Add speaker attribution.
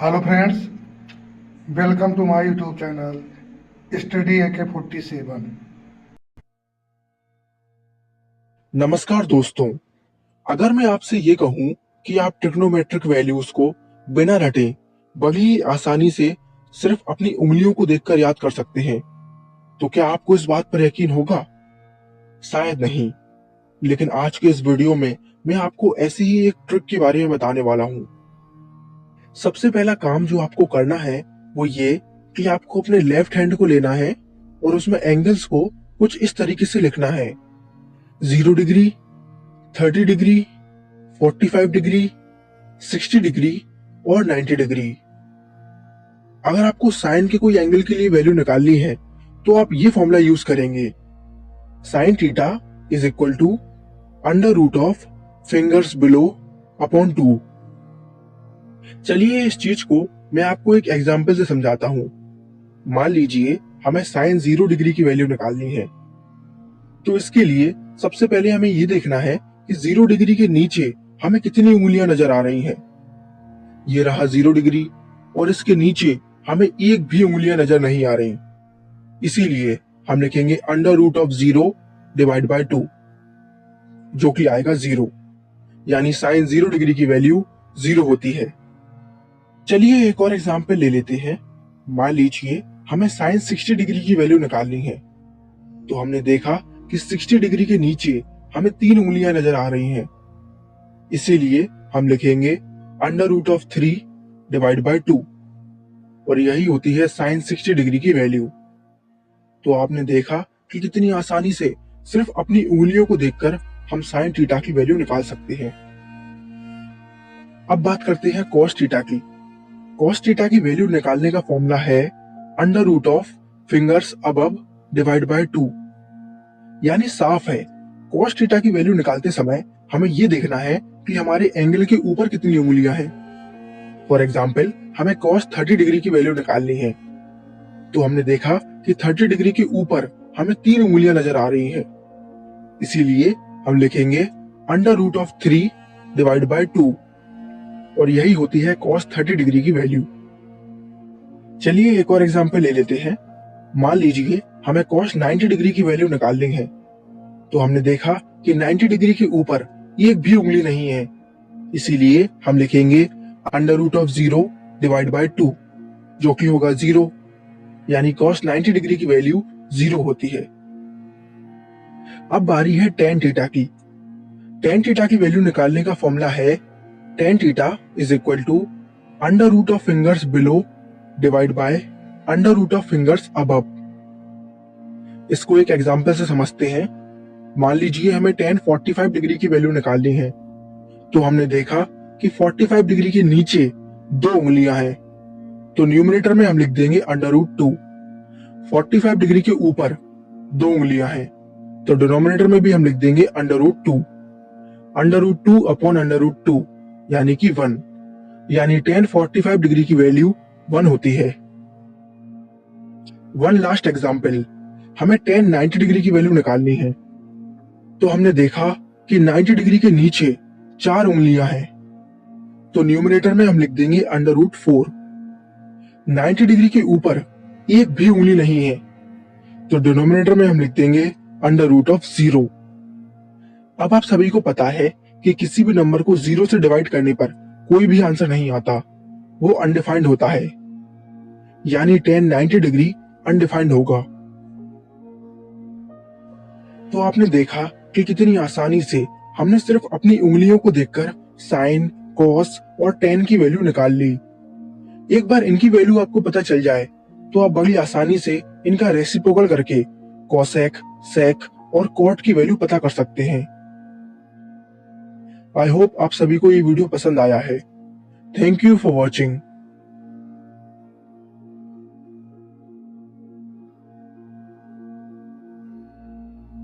Speaker 1: Hello friends, welcome to my YouTube channel study AK47।
Speaker 2: नमस्कार दोस्तों। अगर मैं आपसे ये कहूं कि आप ट्रिग्नोमेट्रिक वैल्यूज को बिना रटे बड़ी ही आसानी से सिर्फ अपनी उंगलियों को देखकर याद कर सकते हैं, तो क्या आपको इस बात पर यकीन होगा? शायद नहीं। लेकिन आज के इस वीडियो में मैं आपको ऐसी ही एक ट्रिक के बारे में बताने वाला हूं। सबसे पहला काम जो आपको करना है वो ये कि आपको अपने लेफ्ट हैंड को लेना है और उसमें एंगल्स को कुछ इस तरीके से लिखना है: 0 डिग्री, 30 डिग्री, 45 डिग्री, 60 डिग्री और 90 डिग्री। अगर आपको साइन के कोई एंगल के लिए वैल्यू निकालनी है तो आप ये फॉर्मूला यूज करेंगे: sine theta is equal to under root of fingers below upon 2। चलिए इस चीज को मैं आपको एक एग्जांपल से समझाता हूं। मान लीजिए हमें साइन 0 डिग्री की वैल्यू निकालनी है, तो इसके लिए सबसे पहले हमें ये देखना है कि 0 डिग्री के नीचे हमें कितनी उंगलियां नजर आ रही हैं। ये रहा 0 डिग्री और इसके नीचे हमें एक भी उंगलियां नजर नहीं आ रही। इसीलिए हम लिखेंगे under root of 0 divide by 2, जो कि आएगा 0। यानी साइन 0 डिग्री की वैल्यू 0 होती है। चलिए एक और एग्जांपल ले लेते हैं। मान लीजिए हमें साइन 60 डिग्री की वैल्यू निकालनी है, तो हमने देखा कि 60 डिग्री के नीचे हमें 3 उंगलियां नजर आ रही हैं। इसीलिए हम लिखेंगे under root of 3 divide by 2, और यही होती है साइन 60 डिग्री की वैल्यू। तो आपने देखा कि कितनी आसानी से सिर्फ अपनी उंगलियों को देखकर हम साइन थीटा की वैल्यू निकाल सकते हैं। अब बात करते हैं कॉस थीटा की। कॉस थीटा की वैल्यू निकालने का फॉर्मूला है under root of fingers above divide by 2। यानी साफ है, कॉस थीटा की वैल्यू निकालते समय हमें यह देखना है कि हमारे एंगल के ऊपर कितनी उंगलियां हैं। फॉर एग्जाम्पल हमें कॉस 30 डिग्री की वैल्यू निकालनी है, तो हमने देखा कि 30 डिग्री के ऊपर हमें 3 उंगलियां नजर आ रही हैं। इसीलिए हम लिखेंगे under root of 3 divide by 2, और यही होती है कॉस 30 डिग्री की वैल्यू। चलिए एक और एग्जांपल ले लेते हैं। मान लीजिए हमें कॉस 90 डिग्री की वैल्यू निकालनी है, तो हमने देखा कि 90 डिग्री के ऊपर एक भी उंगली नहीं है। इसीलिए हम लिखेंगे under root of 0 divide by 2, जो कि होगा 0। यानी कॉस 90 डिग्री की वैल्यू 0 होती है। अब बारी है टेन थीटा की। टेन थीटा की वैल्यू निकालने का फॉर्मूला है tan theta is equal to under root of fingers below divide by under root of fingers above. इसको एक एग्जांपल से समझते हैं। मान लीजिए हमें टेन 45 डिग्री की वैल्यू निकालनी है, तो हमने देखा कि 45 डिग्री के नीचे 2 उंगलियां हैं, तो न्यूमरेटर में हम लिख देंगे अंडर रूट 2। 45 डिग्री के ऊपर 2 उंगलियां हैं, तो डिनोमिनेटर में भी हम लिख देंगे under root 2। Under root 2 upon under root 2 यानी कि 1। यानी टेन 45 डिग्री की वैल्यू 1 होती है। वन लास्ट एग्जाम्पल, हमें टेन 90 डिग्री की वैल्यू निकालनी है, तो हमने देखा कि 90 डिग्री के नीचे 4 उंगलियां हैं, तो न्यूमरेटर में हम लिख देंगे अंडर रूट 4। 90 डिग्री के ऊपर एक भी उंगली नहीं है, तो डिनोमिनेटर में हम लिख देंगे अंडर रूट ऑफ 0। अब आप सभी को पता है कि किसी भी नंबर को 0 से डिवाइड करने पर कोई भी आंसर नहीं आता, वो अनडिफाइंड होता है। यानी टेन 90 डिग्री अनडिफाइंड होगा। तो आपने देखा कि कितनी आसानी से हमने सिर्फ अपनी उंगलियों को देखकर साइन, कॉस और टेन की वैल्यू निकाल ली। एक बार इनकी वैल्यू आपको पता चल जाए तो आप बड़ी आसानी से इनका रेसिप्रोकल करके कॉसेक, सेक और कॉट की वैल्यू पता कर सकते हैं। आई होप आप सभी को ये वीडियो पसंद आया है। Thank you for watching.